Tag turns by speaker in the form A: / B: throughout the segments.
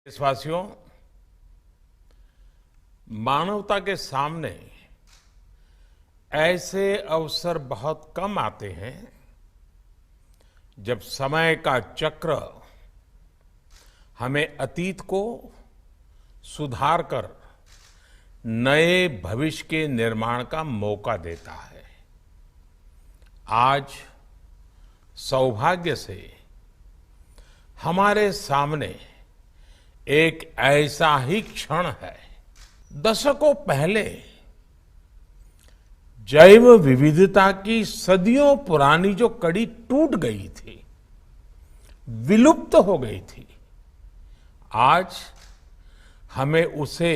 A: देशवासियों, मानवता के सामने ऐसे अवसर बहुत कम आते हैं जब समय का चक्र हमें अतीत को सुधार कर नए भविष्य के निर्माण का मौका देता है। आज सौभाग्य से हमारे सामने एक ऐसा ही क्षण है। दशकों पहले जैव विविधता की सदियों पुरानी जो कड़ी टूट गई थी, विलुप्त हो गई थी, आज हमें उसे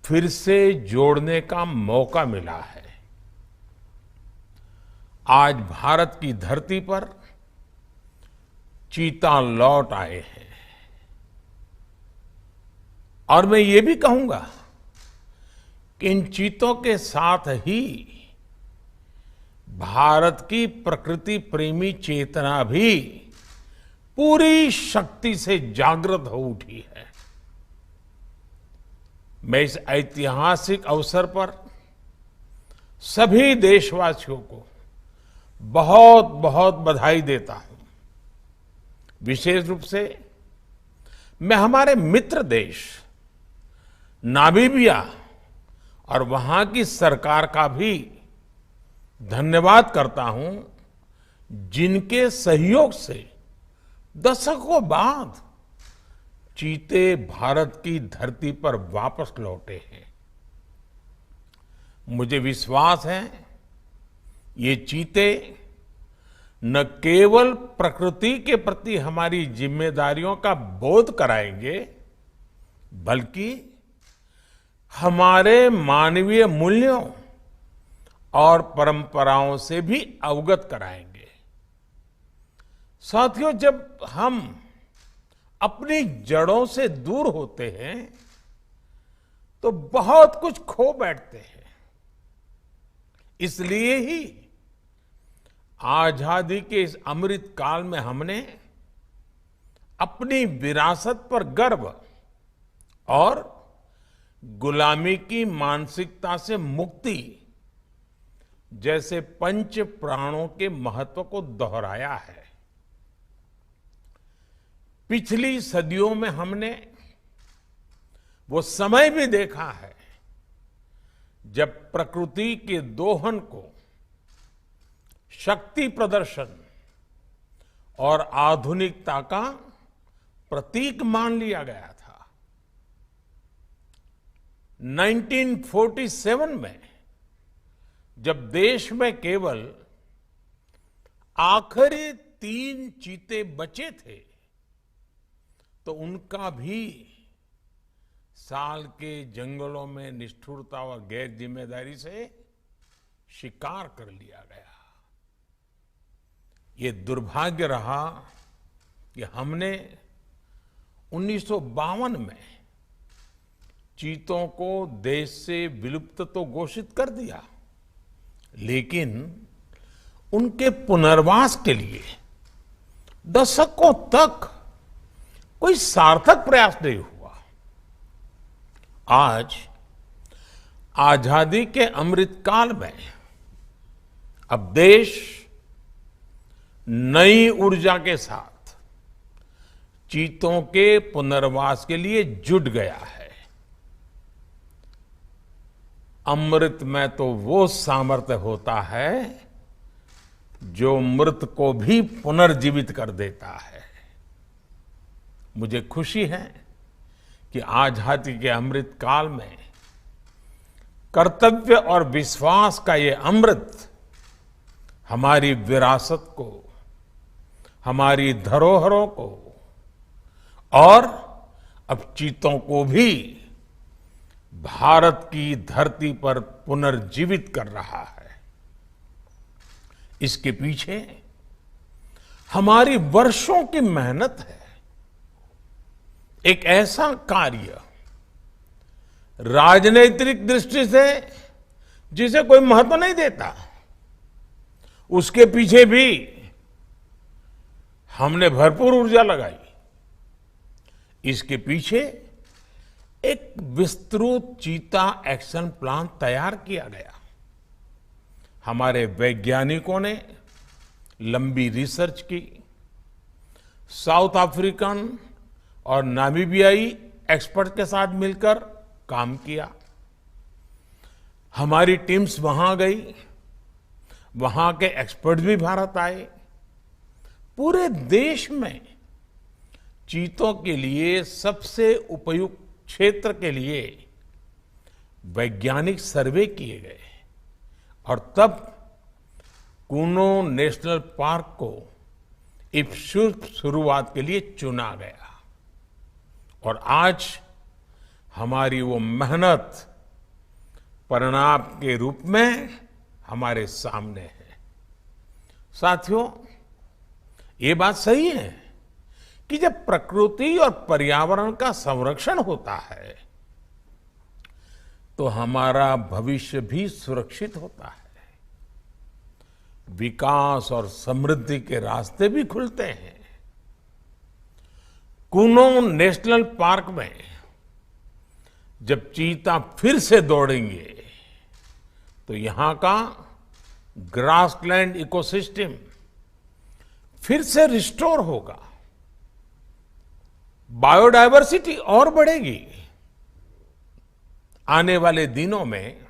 A: फिर से जोड़ने का मौका मिला है। आज भारत की धरती पर चीता लौट आए हैं और मैं ये भी कहूंगा कि इन चीतों के साथ ही भारत की प्रकृति प्रेमी चेतना भी पूरी शक्ति से जागृत हो उठी है। मैं इस ऐतिहासिक अवसर पर सभी देशवासियों को बहुत बहुत बधाई देता हूं। विशेष रूप से मैं हमारे मित्र देश नामीबिया और वहां की सरकार का भी धन्यवाद करता हूं, जिनके सहयोग से दशकों बाद चीते भारत की धरती पर वापस लौटे हैं। मुझे विश्वास है ये चीते न केवल प्रकृति के प्रति हमारी जिम्मेदारियों का बोध कराएंगे, बल्कि हमारे मानवीय मूल्यों और परंपराओं से भी अवगत कराएंगे। साथियों, जब हम अपनी जड़ों से दूर होते हैं तो बहुत कुछ खो बैठते हैं। इसलिए ही आजादी के इस अमृत काल में हमने अपनी विरासत पर गर्व और गुलामी की मानसिकता से मुक्ति जैसे पंच प्राणों के महत्व को दोहराया है। पिछली सदियों में हमने वो समय भी देखा है जब प्रकृति के दोहन को शक्ति प्रदर्शन और आधुनिकता का प्रतीक मान लिया गया था। 1947 में जब देश में केवल आखिरी 3 चीते बचे थे तो उनका भी साल के जंगलों में निष्ठुरता व गैर जिम्मेदारी से शिकार कर लिया गया। ये दुर्भाग्य रहा कि हमने 1952 में चीतों को देश से विलुप्त तो घोषित कर दिया, लेकिन उनके पुनर्वास के लिए दशकों तक कोई सार्थक प्रयास नहीं हुआ। आज आजादी के अमृत काल में अब देश नई ऊर्जा के साथ चीतों के पुनर्वास के लिए जुट गया है। अमृत में तो वो सामर्थ्य होता है जो मृत को भी पुनर्जीवित कर देता है। मुझे खुशी है कि आजादी के अमृत काल में कर्तव्य और विश्वास का ये अमृत हमारी विरासत को, हमारी धरोहरों को और अब चीतों को भी भारत की धरती पर पुनर्जीवित कर रहा है। इसके पीछे हमारी वर्षों की मेहनत है। एक ऐसा कार्य राजनीतिक दृष्टि से जिसे कोई महत्व नहीं देता, उसके पीछे भी हमने भरपूर ऊर्जा लगाई। इसके पीछे एक विस्तृत चीता एक्शन प्लान तैयार किया गया। हमारे वैज्ञानिकों ने लंबी रिसर्च की, साउथ अफ्रीकन और नामीबियाई एक्सपर्ट के साथ मिलकर काम किया। हमारी टीम्स वहां गई, वहां के एक्सपर्ट भी भारत आए। पूरे देश में चीतों के लिए सबसे उपयुक्त क्षेत्र के लिए वैज्ञानिक सर्वे किए गए और तब कूनो नेशनल पार्क को इस शुभ शुरुआत के लिए चुना गया। और आज हमारी वो मेहनत परिणाम के रूप में हमारे सामने है। साथियों, ये बात सही है कि जब प्रकृति और पर्यावरण का संरक्षण होता है तो हमारा भविष्य भी सुरक्षित होता है, विकास और समृद्धि के रास्ते भी खुलते हैं। कूनो नेशनल पार्क में जब चीता फिर से दौड़ेंगे तो यहां का ग्रासलैंड इकोसिस्टम फिर से रिस्टोर होगा, बायोडायवर्सिटी और बढ़ेगी। आने वाले दिनों में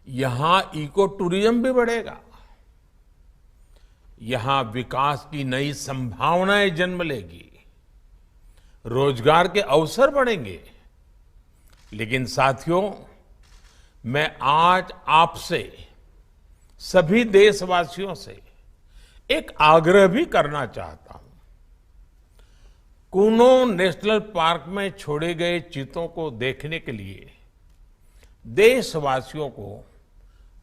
A: यहां इको टूरिज्म भी बढ़ेगा, यहां विकास की नई संभावनाएं जन्म लेगी, रोजगार के अवसर बढ़ेंगे। लेकिन साथियों, मैं आज आपसे सभी देशवासियों से एक आग्रह भी करना चाहता हूं। कूनो नेशनल पार्क में छोड़े गए चीतों को देखने के लिए देशवासियों को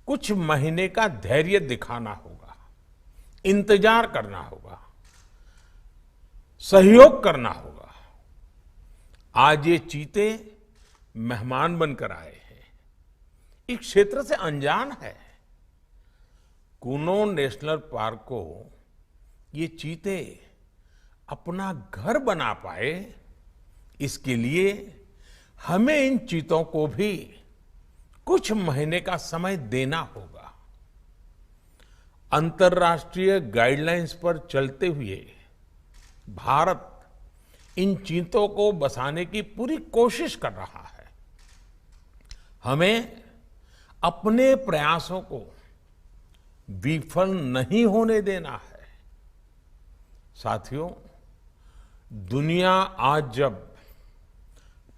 A: कुछ महीने का धैर्य दिखाना होगा, इंतजार करना होगा, सहयोग करना होगा। आज ये चीते मेहमान बनकर आए हैं, इस क्षेत्र से अनजान है। कूनो नेशनल पार्क को ये चीते अपना घर बना पाए, इसके लिए हमें इन चीतों को भी कुछ महीने का समय देना होगा। अंतर्राष्ट्रीय गाइडलाइंस पर चलते हुए भारत इन चीतों को बसाने की पूरी कोशिश कर रहा है। हमें अपने प्रयासों को विफल नहीं होने देना है। साथियों, दुनिया आज जब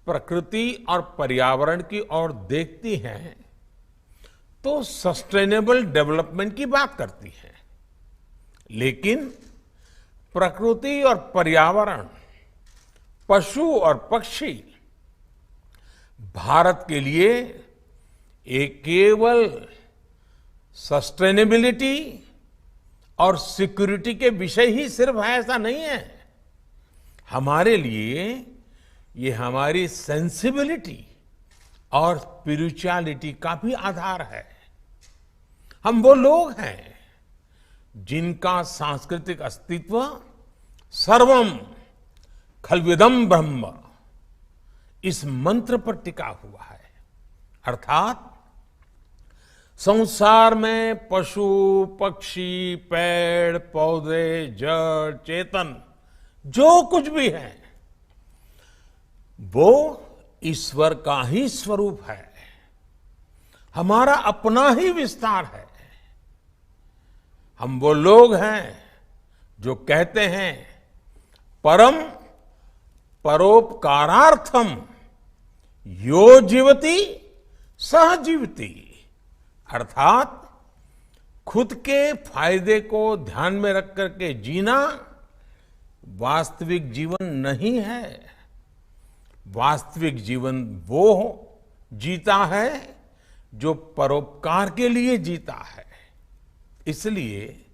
A: प्रकृति और पर्यावरण की ओर देखती है तो सस्टेनेबल डेवलपमेंट की बात करती है, लेकिन प्रकृति और पर्यावरण, पशु और पक्षी भारत के लिए एक केवल सस्टेनेबिलिटी और सिक्योरिटी के विषय ही सिर्फ है, ऐसा नहीं है। हमारे लिए ये हमारी सेंसिबिलिटी और स्पिरिचुअलिटी का भी आधार है। हम वो लोग हैं जिनका सांस्कृतिक अस्तित्व सर्वम खल्विदम ब्रह्म इस मंत्र पर टिका हुआ है। अर्थात संसार में पशु, पक्षी, पेड़, पौधे, जड़, चेतन जो कुछ भी है वो ईश्वर का ही स्वरूप है, हमारा अपना ही विस्तार है। हम वो लोग हैं जो कहते हैं परम परोपकारार्थम यो जीवति सह जीवति, अर्थात खुद के फायदे को ध्यान में रख करके जीना वास्तविक जीवन नहीं है। वास्तविक जीवन वो जीता है जो परोपकार के लिए जीता है। इसलिए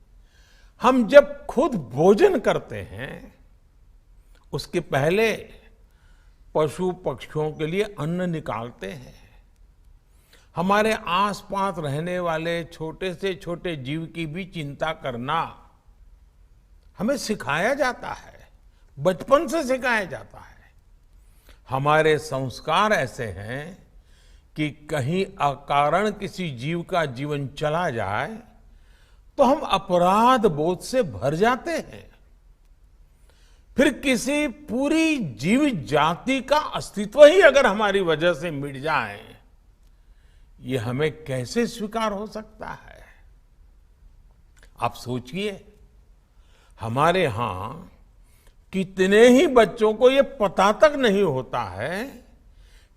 A: हम जब खुद भोजन करते हैं उसके पहले पशु पक्षियों के लिए अन्न निकालते हैं। हमारे आसपास रहने वाले छोटे से छोटे जीव की भी चिंता करना हमें सिखाया जाता है, बचपन से सिखाया जाता है। हमारे संस्कार ऐसे हैं कि कहीं अकारण किसी जीव का जीवन चला जाए तो हम अपराध बोध से भर जाते हैं। फिर किसी पूरी जीव जाति का अस्तित्व ही अगर हमारी वजह से मिट जाए, ये हमें कैसे स्वीकार हो सकता है? आप सोचिए, हमारे यहां कितने ही बच्चों को ये पता तक नहीं होता है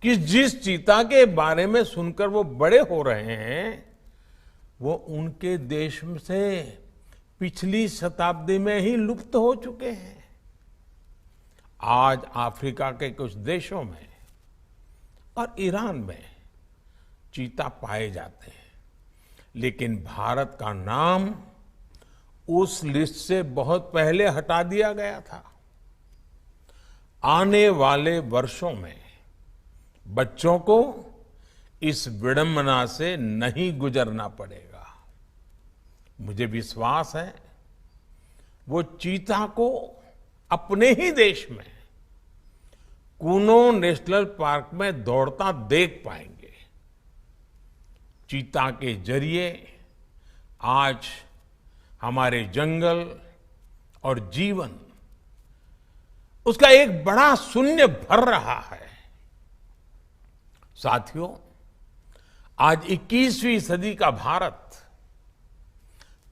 A: कि जिस चीता के बारे में सुनकर वो बड़े हो रहे हैं, वो उनके देश से पिछली शताब्दी में ही लुप्त हो चुके हैं। आज अफ्रीका के कुछ देशों में और ईरान में चीता पाए जाते हैं, लेकिन भारत का नाम उस लिस्ट से बहुत पहले हटा दिया गया था। आने वाले वर्षों में बच्चों को इस विडंबना से नहीं गुजरना पड़ेगा। मुझे विश्वास है वो चीता को अपने ही देश में कूनो नेशनल पार्क में दौड़ता देख पाएंगे। चीता के जरिए आज हमारे जंगल और जीवन, उसका एक बड़ा शून्य भर रहा है। साथियों, आज 21वीं सदी का भारत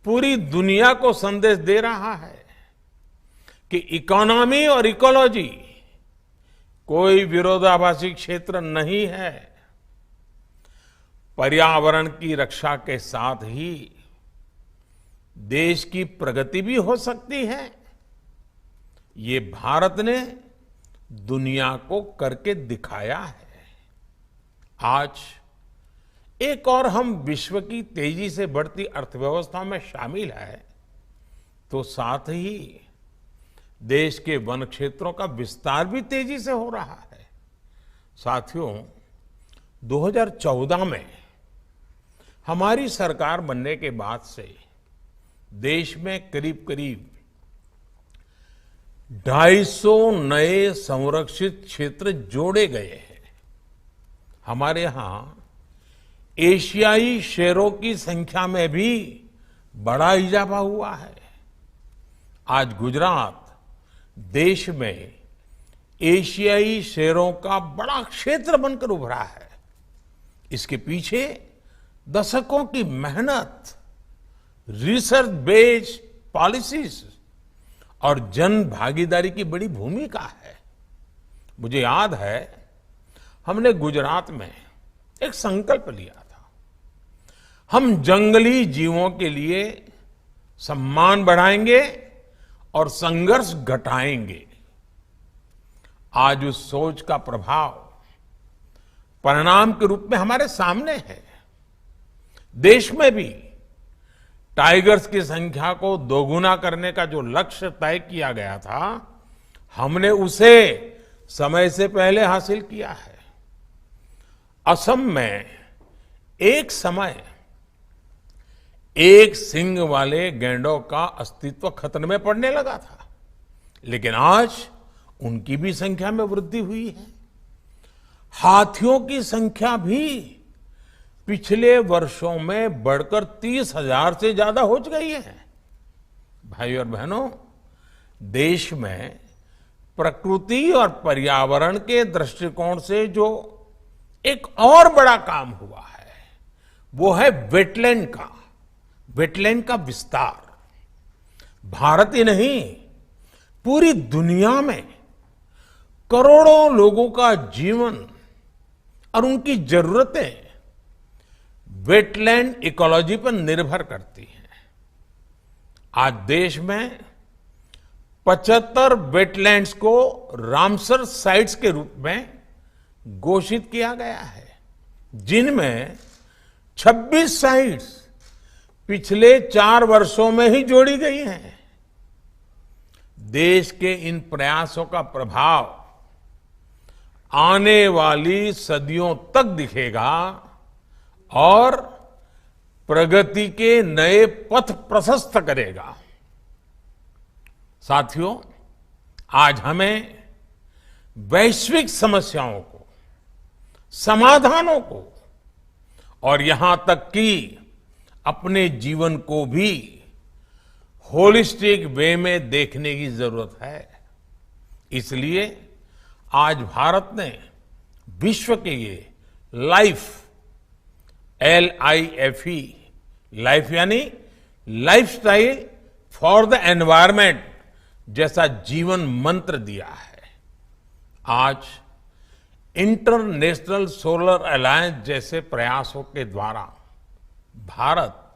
A: पूरी दुनिया को संदेश दे रहा है कि इकोनॉमी और इकोलॉजी कोई विरोधाभासी क्षेत्र नहीं है। पर्यावरण की रक्षा के साथ ही देश की प्रगति भी हो सकती है। ये भारत ने दुनिया को करके दिखाया है। आज एक और हम विश्व की तेजी से बढ़ती अर्थव्यवस्था में शामिल है, तो साथ ही देश के वन क्षेत्रों का विस्तार भी तेजी से हो रहा है। साथियों, 2014 में हमारी सरकार बनने के बाद से देश में करीब करीब 250 नए संरक्षित क्षेत्र जोड़े गए हैं। हमारे यहां एशियाई शेरों की संख्या में भी बड़ा इजाफा हुआ है। आज गुजरात देश में एशियाई शेरों का बड़ा क्षेत्र बनकर उभरा है। इसके पीछे दशकों की मेहनत, रिसर्च बेस्ड पॉलिसीज और जन भागीदारी की बड़ी भूमिका है। मुझे याद है, हमने गुजरात में एक संकल्प लिया था। हम जंगली जीवों के लिए सम्मान बढ़ाएंगे और संघर्ष घटाएंगे। आज उस सोच का प्रभाव परिणाम के रूप में हमारे सामने है। देश में भी टाइगर्स की संख्या को दोगुना करने का जो लक्ष्य तय किया गया था, हमने उसे समय से पहले हासिल किया है। असम में एक समय एक सींग वाले गैंडों का अस्तित्व खतरे में पड़ने लगा था, लेकिन आज उनकी भी संख्या में वृद्धि हुई है। हाथियों की संख्या भी पिछले वर्षों में बढ़कर 30,000 से ज्यादा हो गई है। भाई और बहनों, देश में प्रकृति और पर्यावरण के दृष्टिकोण से जो एक और बड़ा काम हुआ है, वो है वेटलैंड का विस्तार। भारत ही नहीं, पूरी दुनिया में करोड़ों लोगों का जीवन और उनकी जरूरतें वेटलैंड इकोलॉजी पर निर्भर करती हैं। आज देश में 75 वेटलैंड्स को रामसर साइट्स के रूप में घोषित किया गया है, जिनमें 26 साइट्स पिछले 4 वर्षों में ही जोड़ी गई हैं। देश के इन प्रयासों का प्रभाव आने वाली सदियों तक दिखेगा और प्रगति के नए पथ प्रशस्त करेगा। साथियों, आज हमें वैश्विक समस्याओं को, समाधानों को और यहां तक कि अपने जीवन को भी होलिस्टिक वे में देखने की जरूरत है। इसलिए आज भारत ने विश्व के ये लाइफ, LIFE, लाइफ यानी लाइफस्टाइल फॉर द एनवायरमेंट जैसा जीवन मंत्र दिया है। आज इंटरनेशनल सोलर अलायंस जैसे प्रयासों के द्वारा भारत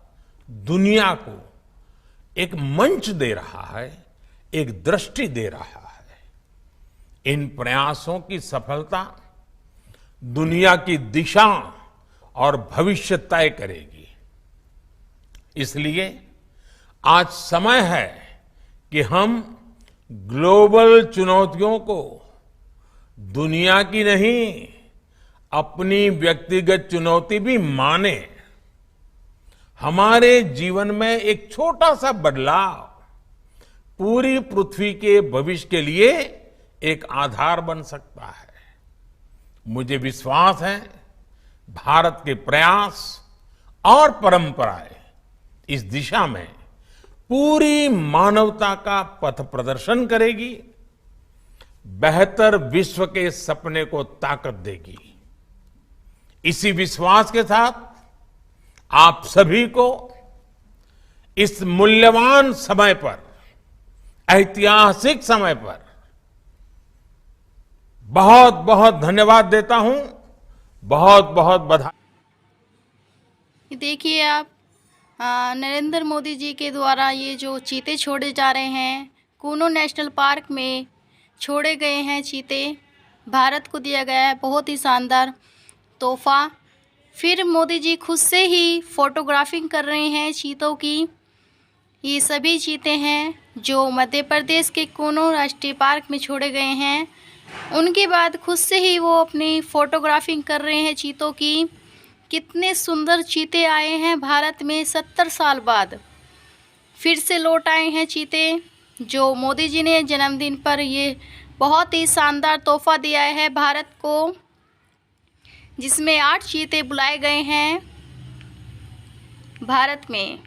A: दुनिया को एक मंच दे रहा है, एक दृष्टि दे रहा है। इन प्रयासों की सफलता दुनिया की दिशा और भविष्य तय करेगी। इसलिए आज समय है कि हम ग्लोबल चुनौतियों को दुनिया की नहीं, अपनी व्यक्तिगत चुनौती भी माने। हमारे जीवन में एक छोटा सा बदलाव पूरी पृथ्वी के भविष्य के लिए एक आधार बन सकता है। मुझे विश्वास है भारत के प्रयास और परंपराएं इस दिशा में पूरी मानवता का पथ प्रदर्शन करेगी, बेहतर विश्व के सपने को ताकत देगी। इसी विश्वास के साथ आप सभी को इस मूल्यवान समय पर, ऐतिहासिक समय पर बहुत बहुत धन्यवाद देता हूं। बहुत बहुत बधाई।
B: देखिए आप, नरेंद्र मोदी जी के द्वारा ये जो चीते छोड़े जा रहे हैं, कूनो नेशनल पार्क में छोड़े गए हैं चीते, भारत को दिया गया है बहुत ही शानदार तोहफा। फिर मोदी जी खुद से ही फोटोग्राफिंग कर रहे हैं चीतों की। ये सभी चीते हैं जो मध्य प्रदेश के कूनो राष्ट्रीय पार्क में छोड़े गए हैं। उनके बाद खुद से ही वो अपनी फोटोग्राफिंग कर रहे हैं चीतों की। कितने सुंदर चीते आए हैं भारत में 70 साल बाद फिर से लौट आए हैं चीते, जो मोदी जी ने जन्मदिन पर ये बहुत ही शानदार तोहफा दिया है भारत को, जिसमें 8 चीते बुलाए गए हैं भारत में।